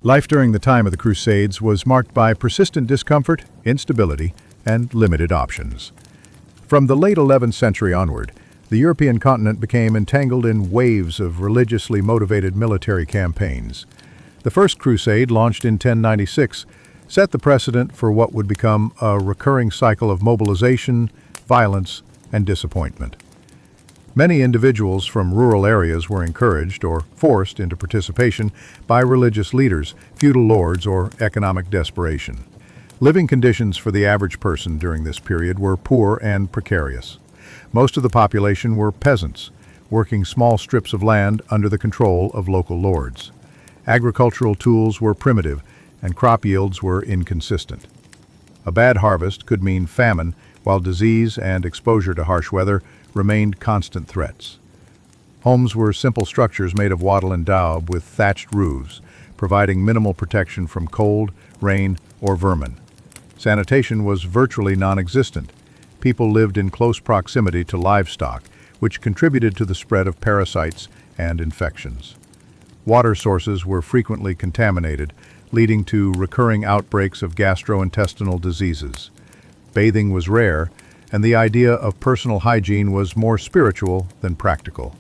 Life during the time of the Crusades was marked by persistent discomfort, instability, and limited options. From the late 11th century onward, the European continent became entangled in waves of religiously motivated military campaigns. The First Crusade, launched in 1096, set the precedent for what would become a recurring cycle of mobilization, violence, and disappointment. Many individuals from rural areas were encouraged or forced into participation by religious leaders, feudal lords, or economic desperation. Living conditions for the average person during this period were poor and precarious. Most of the population were peasants, working small strips of land under the control of local lords. Agricultural tools were primitive, and crop yields were inconsistent. A bad harvest could mean famine, while disease and exposure to harsh weather remained constant threats. Homes were simple structures made of wattle and daub with thatched roofs, providing minimal protection from cold, rain, or vermin. Sanitation was virtually non-existent. People lived in close proximity to livestock, which contributed to the spread of parasites and infections. Water sources were frequently contaminated, leading to recurring outbreaks of gastrointestinal diseases. Bathing was rare, and the idea of personal hygiene was more spiritual than practical.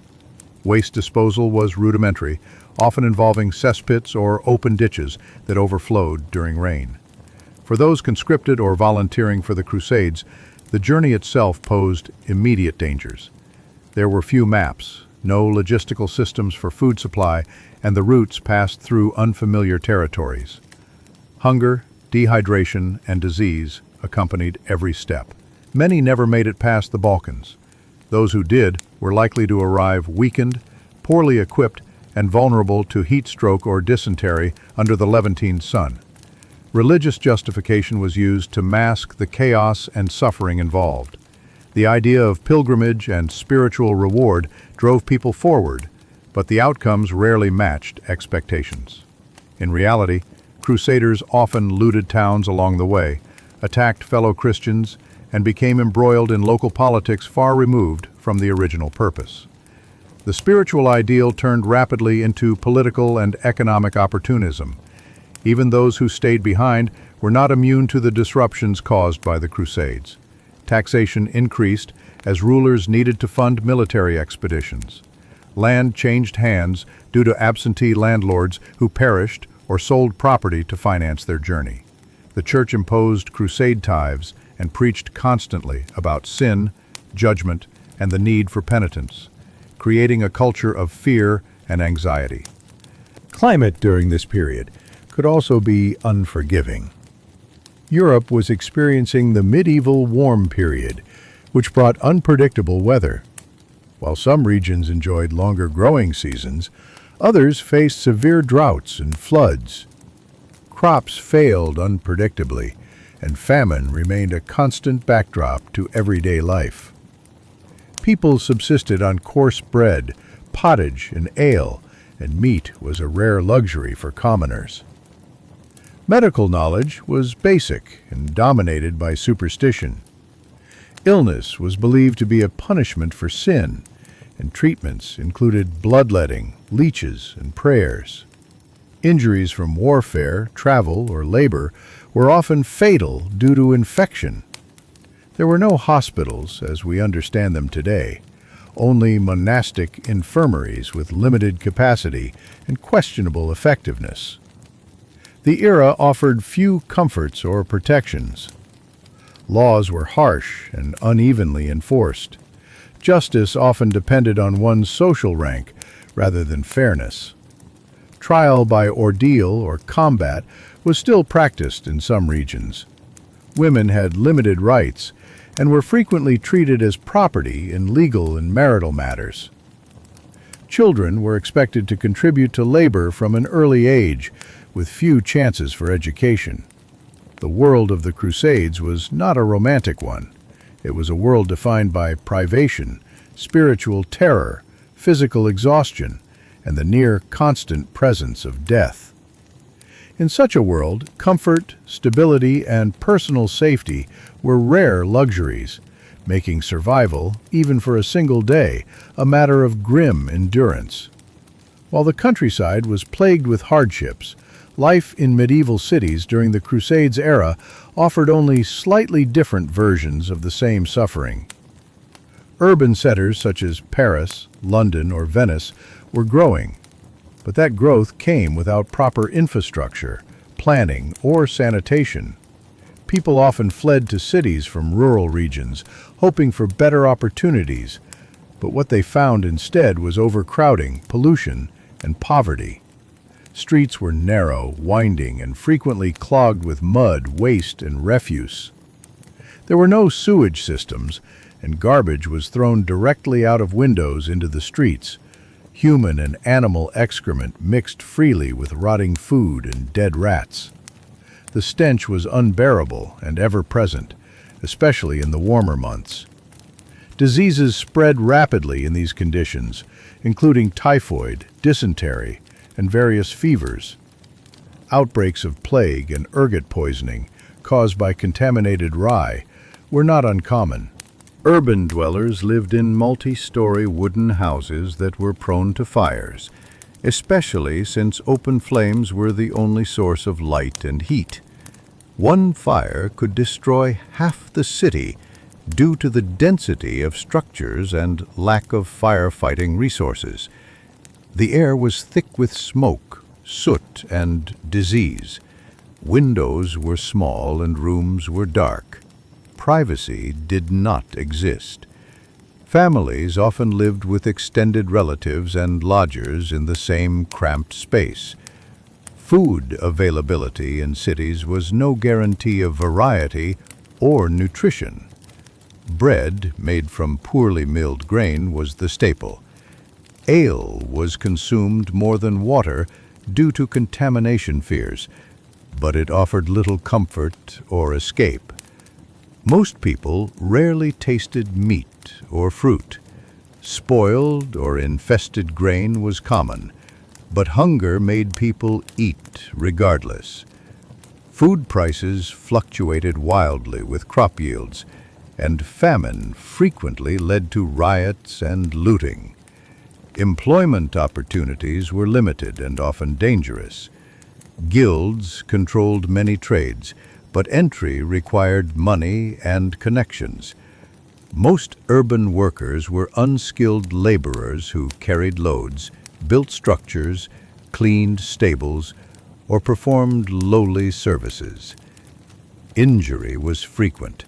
Waste disposal was rudimentary, often involving cesspits or open ditches that overflowed during rain. For those conscripted or volunteering for the Crusades, the journey itself posed immediate dangers. There were few maps, no logistical systems for food supply, and the routes passed through unfamiliar territories. Hunger, dehydration, and disease accompanied every step. Many never made it past the Balkans. Those who did were likely to arrive weakened, poorly equipped, and vulnerable to heat stroke or dysentery under the Levantine sun. Religious justification was used to mask the chaos and suffering involved. The idea of pilgrimage and spiritual reward drove people forward, but the outcomes rarely matched expectations. In reality, crusaders often looted towns along the way, attacked fellow Christians, and became embroiled in local politics far removed from the original purpose. The spiritual ideal turned rapidly into political and economic opportunism. Even those who stayed behind were not immune to the disruptions caused by the Crusades. Taxation increased as rulers needed to fund military expeditions. Land changed hands due to absentee landlords who perished or sold property to finance their journey. The church imposed crusade tithes and preached constantly about sin, judgment, and the need for penitence, creating a culture of fear and anxiety. Climate during this period could also be unforgiving. Europe was experiencing the medieval warm period, which brought unpredictable weather. While some regions enjoyed longer growing seasons, others faced severe droughts and floods. Crops failed unpredictably, and famine remained a constant backdrop to everyday life. People subsisted on coarse bread, pottage, and ale, and meat was a rare luxury for commoners. Medical knowledge was basic and dominated by superstition. Illness was believed to be a punishment for sin, and treatments included bloodletting, leeches, and prayers. Injuries from warfare, travel, or labor were often fatal due to infection. There were no hospitals as we understand them today, only monastic infirmaries with limited capacity and questionable effectiveness. The era offered few comforts or protections. Laws were harsh and unevenly enforced. Justice often depended on one's social rank rather than fairness. Trial by ordeal or combat was still practiced in some regions. Women had limited rights and were frequently treated as property in legal and marital matters. Children were expected to contribute to labor from an early age, with few chances for education. The world of the Crusades was not a romantic one. It was a world defined by privation, spiritual terror, physical exhaustion, and the near constant presence of death. In such a world, comfort, stability, and personal safety were rare luxuries, making survival, even for a single day, a matter of grim endurance. While the countryside was plagued with hardships, Life in medieval cities during the Crusades era offered only slightly different versions of the same suffering. Urban centers such as Paris, London, or Venice were growing, but that growth came without proper infrastructure, planning, or sanitation. People often fled to cities from rural regions, hoping for better opportunities, but what they found instead was overcrowding, pollution, and poverty. Streets were narrow, winding, and frequently clogged with mud, waste, and refuse. There were no sewage systems, and garbage was thrown directly out of windows into the streets. Human and animal excrement mixed freely with rotting food and dead rats. The stench was unbearable and ever-present, especially in the warmer months. Diseases spread rapidly in these conditions, including typhoid, dysentery, and various fevers. Outbreaks of plague and ergot poisoning, caused by contaminated rye, were not uncommon. Urban dwellers lived in multi-story wooden houses that were prone to fires, especially since open flames were the only source of light and heat. One fire could destroy half the city due to the density of structures and lack of firefighting resources. The air was thick with smoke, soot, and disease. Windows were small and rooms were dark. Privacy did not exist. Families often lived with extended relatives and lodgers in the same cramped space. Food availability in cities was no guarantee of variety or nutrition. Bread, made from poorly milled grain, was the staple. Ale was consumed more than water due to contamination fears, but it offered little comfort or escape. Most people rarely tasted meat or fruit. Spoiled or infested grain was common, but hunger made people eat regardless. Food prices fluctuated wildly with crop yields, and famine frequently led to riots and looting. Employment opportunities were limited and often dangerous. Guilds controlled many trades, but entry required money and connections. Most urban workers were unskilled laborers who carried loads, built structures, cleaned stables, or performed lowly services. Injury was frequent.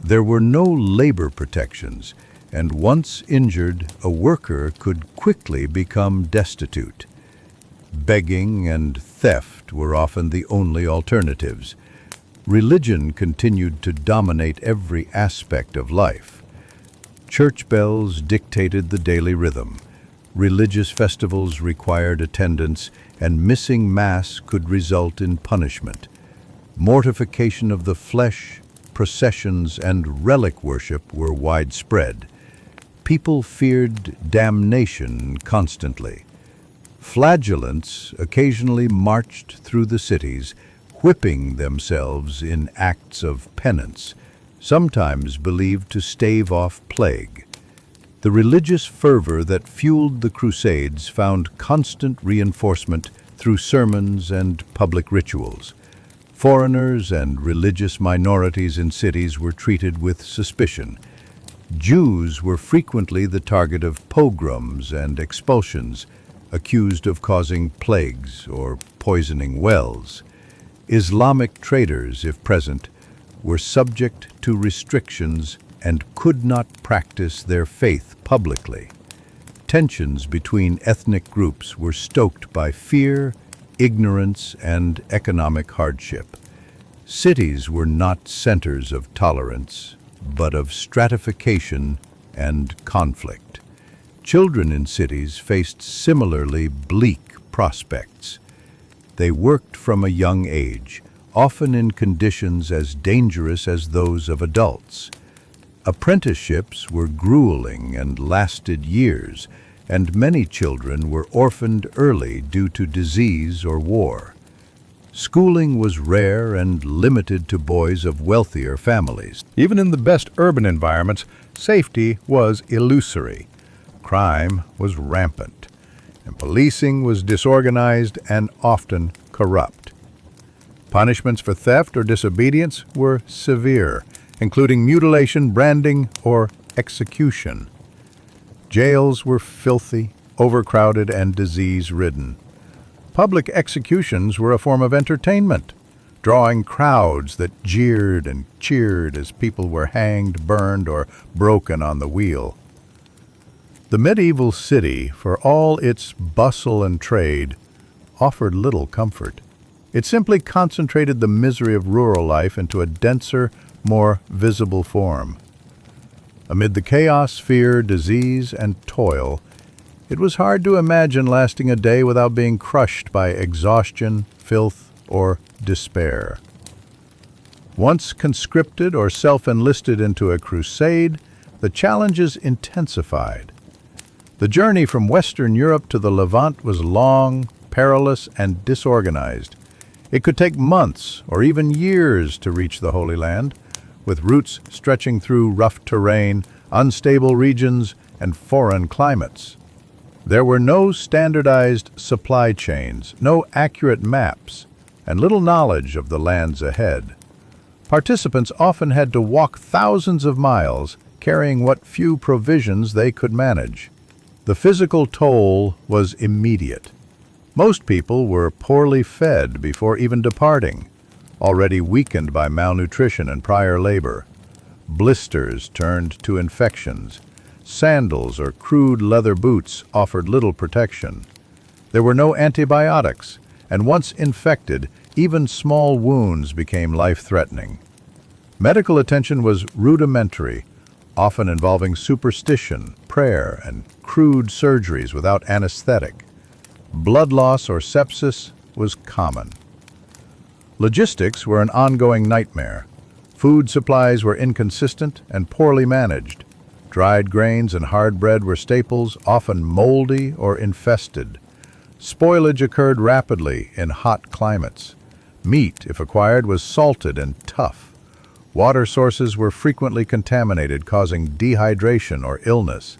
There were no labor protections, and once injured, a worker could quickly become destitute. Begging and theft were often the only alternatives. Religion continued to dominate every aspect of life. Church bells dictated the daily rhythm. Religious festivals required attendance, and missing Mass could result in punishment. Mortification of the flesh, processions, and relic worship were widespread. People feared damnation constantly. Flagellants occasionally marched through the cities, whipping themselves in acts of penance, sometimes believed to stave off plague. The religious fervor that fueled the Crusades found constant reinforcement through sermons and public rituals. Foreigners and religious minorities in cities were treated with suspicion. Jews were frequently the target of pogroms and expulsions, accused of causing plagues or poisoning wells. Islamic traders, if present, were subject to restrictions and could not practice their faith publicly. Tensions between ethnic groups were stoked by fear, ignorance, and economic hardship. Cities were not centers of tolerance, but of stratification and conflict. Children in cities faced similarly bleak prospects. They worked from a young age, often in conditions as dangerous as those of adults. Apprenticeships were grueling and lasted years, and many children were orphaned early due to disease or war. Schooling was rare and limited to boys of wealthier families. Even in the best urban environments, safety was illusory. Crime was rampant, and policing was disorganized and often corrupt. Punishments for theft or disobedience were severe, including mutilation, branding, or execution. Jails were filthy, overcrowded, and disease-ridden. Public executions were a form of entertainment, drawing crowds that jeered and cheered as people were hanged, burned, or broken on the wheel. The medieval city, for all its bustle and trade, offered little comfort. It simply concentrated the misery of rural life into a denser, more visible form. Amid the chaos, fear, disease, and toil, it was hard to imagine lasting a day without being crushed by exhaustion, filth, or despair. Once conscripted or self-enlisted into a crusade, the challenges intensified. The journey from Western Europe to the Levant was long, perilous, and disorganized. It could take months or even years to reach the Holy Land, with routes stretching through rough terrain, unstable regions, and foreign climates. There were no standardized supply chains, no accurate maps, and little knowledge of the lands ahead. Participants often had to walk thousands of miles, carrying what few provisions they could manage. The physical toll was immediate. Most people were poorly fed before even departing, already weakened by malnutrition and prior labor. Blisters turned to infections. Sandals or crude leather boots offered little protection. There were no antibiotics, and once infected, even small wounds became life-threatening. Medical attention was rudimentary, often involving superstition, prayer, and crude surgeries without anesthetic. Blood loss or sepsis was common. Logistics were an ongoing nightmare. Food supplies were inconsistent and poorly managed. Dried grains and hard bread were staples, often moldy or infested. Spoilage occurred rapidly in hot climates. Meat, if acquired, was salted and tough. Water sources were frequently contaminated, causing dehydration or illness.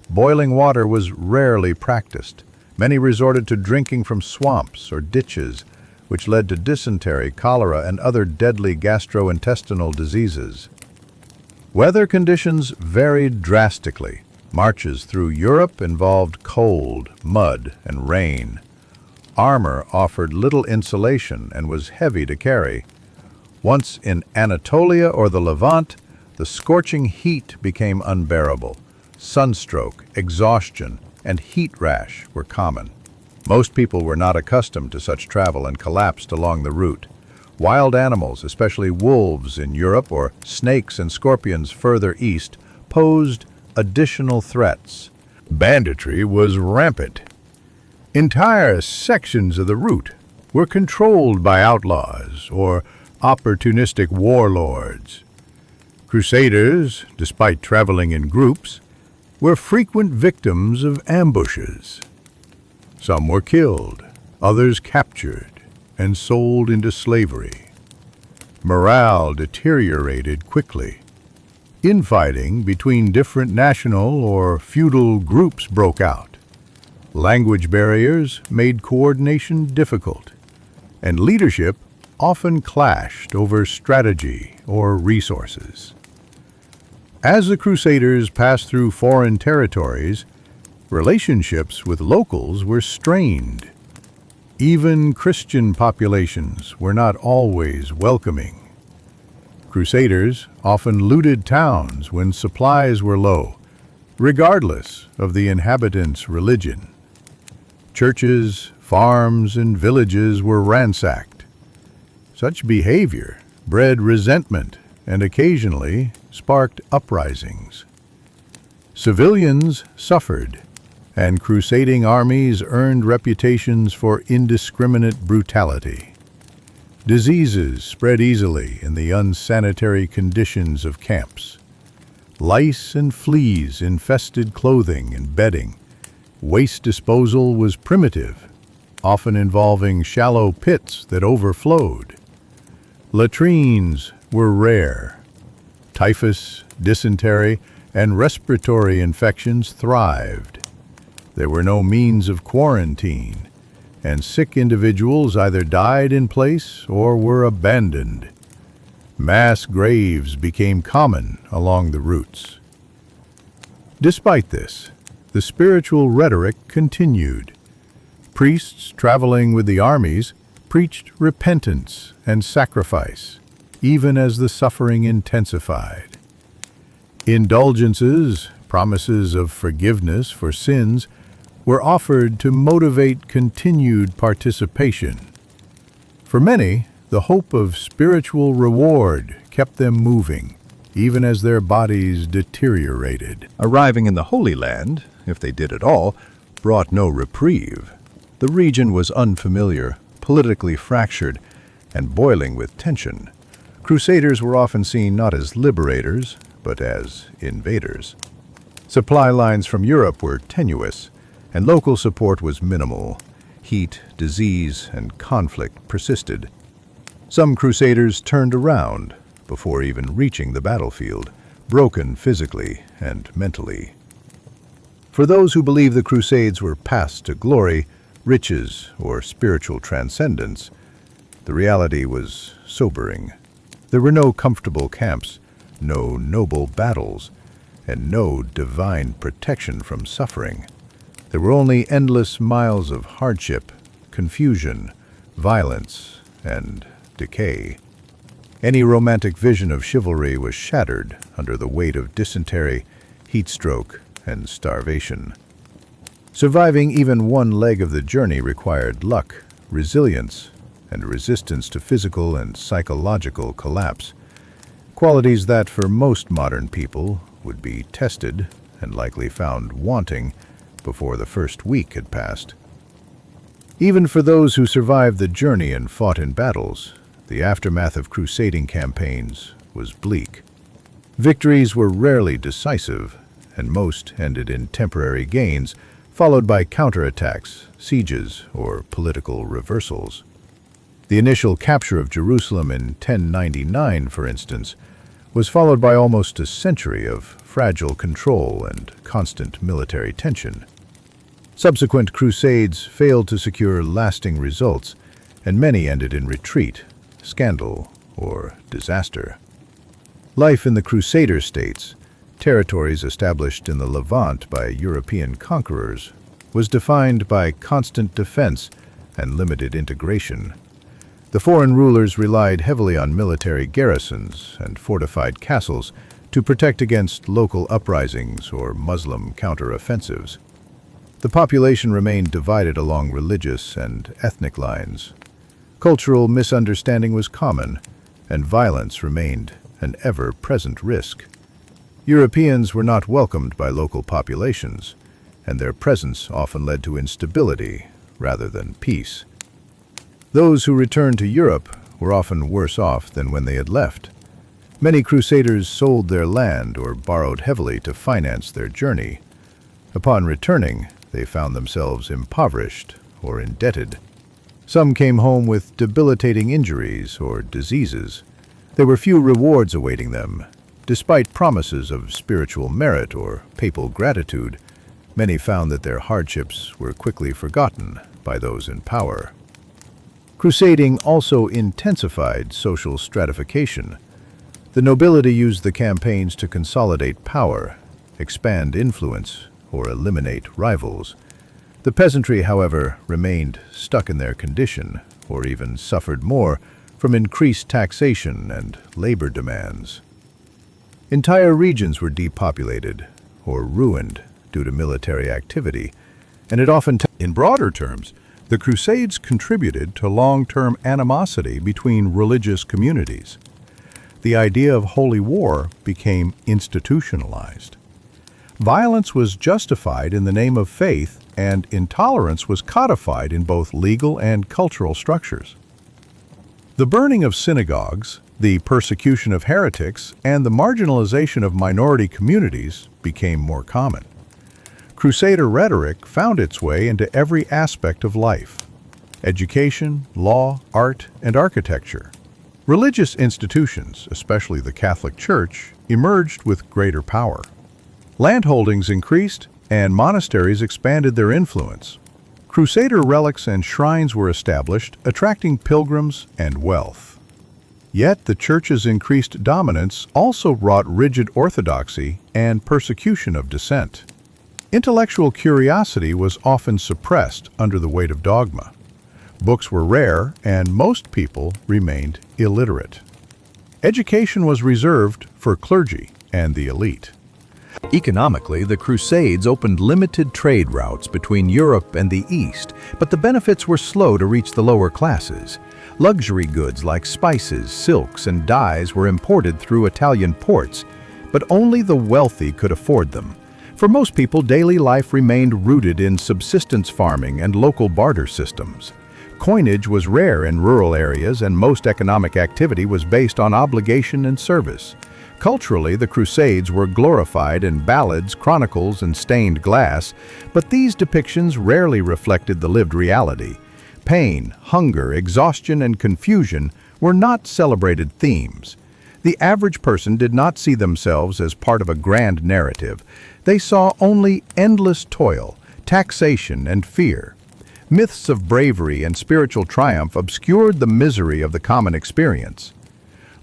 Boiling water was rarely practiced. Many resorted to drinking from swamps or ditches, which led to dysentery, cholera, and other deadly gastrointestinal diseases. Weather conditions varied drastically. Marches through Europe involved cold, mud, and rain. Armor offered little insulation and was heavy to carry. Once in Anatolia or the Levant, the scorching heat became unbearable. Sunstroke, exhaustion, and heat rash were common. Most people were not accustomed to such travel and collapsed along the route. Wild animals, especially wolves in Europe or snakes and scorpions further east, posed additional threats. Banditry was rampant. Entire sections of the route were controlled by outlaws or opportunistic warlords. Crusaders, despite traveling in groups, were frequent victims of ambushes. Some were killed, others captured, and sold into slavery. Morale deteriorated quickly. Infighting between different national or feudal groups broke out. Language barriers made coordination difficult, and leadership often clashed over strategy or resources. As the Crusaders passed through foreign territories, relationships with locals were strained. Even Christian populations were not always welcoming. Crusaders often looted towns when supplies were low, regardless of the inhabitants' religion. Churches, farms, and villages were ransacked. Such behavior bred resentment and occasionally sparked uprisings. Civilians suffered, and crusading armies earned reputations for indiscriminate brutality. Diseases spread easily in the unsanitary conditions of camps. Lice and fleas infested clothing and bedding. Waste disposal was primitive, often involving shallow pits that overflowed. Latrines were rare. Typhus, dysentery, and respiratory infections thrived. There were no means of quarantine, and sick individuals either died in place or were abandoned. Mass graves became common along the routes. Despite this, the spiritual rhetoric continued. Priests traveling with the armies preached repentance and sacrifice, even as the suffering intensified. Indulgences, promises of forgiveness for sins, were offered to motivate continued participation. For many, the hope of spiritual reward kept them moving, even as their bodies deteriorated. Arriving in the Holy Land, if they did at all, brought no reprieve. The region was unfamiliar, politically fractured, and boiling with tension. Crusaders were often seen not as liberators, but as invaders. Supply lines from Europe were tenuous, and local support was minimal. Heat, disease, and conflict persisted. Some Crusaders turned around before even reaching the battlefield, broken physically and mentally. For those who believe the Crusades were paths to glory, riches, or spiritual transcendence, the reality was sobering. There were no comfortable camps, no noble battles, and no divine protection from suffering. There were only endless miles of hardship, confusion, violence, and decay. Any romantic vision of chivalry was shattered under the weight of dysentery, heat stroke, and starvation. Surviving even one leg of the journey required luck, resilience, and resistance to physical and psychological collapse, qualities that for most modern people would be tested and likely found wanting before the first week had passed. Even for those who survived the journey and fought in battles, the aftermath of crusading campaigns was bleak. Victories were rarely decisive, and most ended in temporary gains, followed by counterattacks, sieges, or political reversals. The initial capture of Jerusalem in 1099, for instance, was followed by almost a century of fragile control and constant military tension. Subsequent crusades failed to secure lasting results, and many ended in retreat, scandal, or disaster. Life in the Crusader states, territories established in the Levant by European conquerors, was defined by constant defense and limited integration. The foreign rulers relied heavily on military garrisons and fortified castles to protect against local uprisings or Muslim counteroffensives. The population remained divided along religious and ethnic lines. Cultural misunderstanding was common, and violence remained an ever-present risk. Europeans were not welcomed by local populations, and their presence often led to instability rather than peace. Those who returned to Europe were often worse off than when they had left. Many crusaders sold their land or borrowed heavily to finance their journey. Upon returning, they found themselves impoverished or indebted. Some came home with debilitating injuries or diseases. There were few rewards awaiting them. Despite promises of spiritual merit or papal gratitude, many found that their hardships were quickly forgotten by those in power. Crusading also intensified social stratification. The nobility used the campaigns to consolidate power, expand influence, or eliminate rivals. The peasantry, however, remained stuck in their condition, or even suffered more from increased taxation and labor demands. Entire regions were depopulated or ruined due to military activity, and it often In broader terms, the Crusades contributed to long-term animosity between religious communities. The idea of holy war became institutionalized. Violence was justified in the name of faith, and intolerance was codified in both legal and cultural structures. The burning of synagogues, the persecution of heretics, and the marginalization of minority communities became more common. Crusader rhetoric found its way into every aspect of life: education, law, art, and architecture. Religious institutions, especially the Catholic Church, emerged with greater power. Landholdings increased, and monasteries expanded their influence. Crusader relics and shrines were established, attracting pilgrims and wealth. Yet the Church's increased dominance also wrought rigid orthodoxy and persecution of dissent. Intellectual curiosity was often suppressed under the weight of dogma. Books were rare, and most people remained illiterate. Education was reserved for clergy and the elite. Economically, the Crusades opened limited trade routes between Europe and the East, but the benefits were slow to reach the lower classes. Luxury goods like spices, silks, and dyes were imported through Italian ports, but only the wealthy could afford them. For most people, daily life remained rooted in subsistence farming and local barter systems. Coinage was rare in rural areas, and most economic activity was based on obligation and service. Culturally, the Crusades were glorified in ballads, chronicles, and stained glass, but these depictions rarely reflected the lived reality. Pain, hunger, exhaustion, and confusion were not celebrated themes. The average person did not see themselves as part of a grand narrative. They saw only endless toil, taxation, and fear. Myths of bravery and spiritual triumph obscured the misery of the common experience.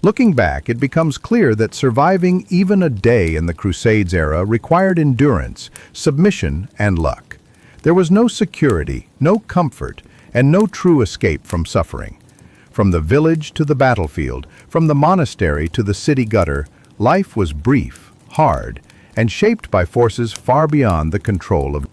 Looking back, it becomes clear that surviving even a day in the Crusades era required endurance, submission, and luck. There was no security, no comfort, and no true escape from suffering. From the village to the battlefield, from the monastery to the city gutter, life was brief, hard, and shaped by forces far beyond the control of